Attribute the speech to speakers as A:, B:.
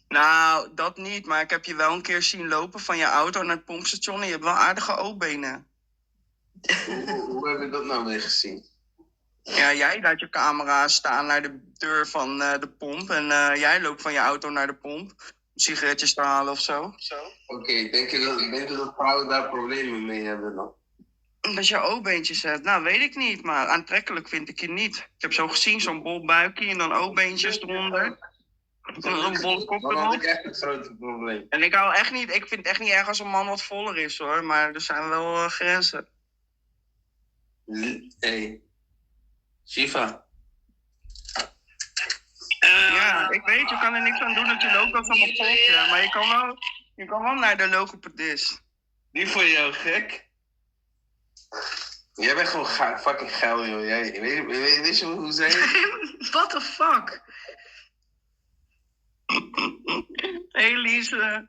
A: Nou, dat niet. Maar ik heb je wel een keer zien lopen van je auto naar het pompstation. En je hebt wel aardige O-benen.
B: Hoe heb je dat nou weer gezien?
A: Ja, jij laat je camera staan naar de deur van de pomp. En jij loopt van je auto naar de pomp. Sigaretjes te halen of zo.
B: Oké, denk je dat vrouwen daar problemen mee hebben dan?
A: Dat je O-beentjes hebt. Nou, weet ik niet. Maar aantrekkelijk vind ik je niet. Ik heb zo gezien, zo'n bol buikje en dan O-beentjes eronder. Een bolle kop
B: Dan had ik
A: erop.
B: echt een groot probleem.
A: En ik vind het echt niet erg als een man wat voller is hoor. Maar er zijn wel grenzen.
B: Hey, Shiva.
A: Ja, ik weet, je kan er niks aan doen dat je loopt als een volkje. Maar je kan wel naar de logopedist.
B: Die voor jou gek? Jij bent gewoon fucking geil, joh. Weet je hoe zei je?
A: What the fuck? Hey Lise.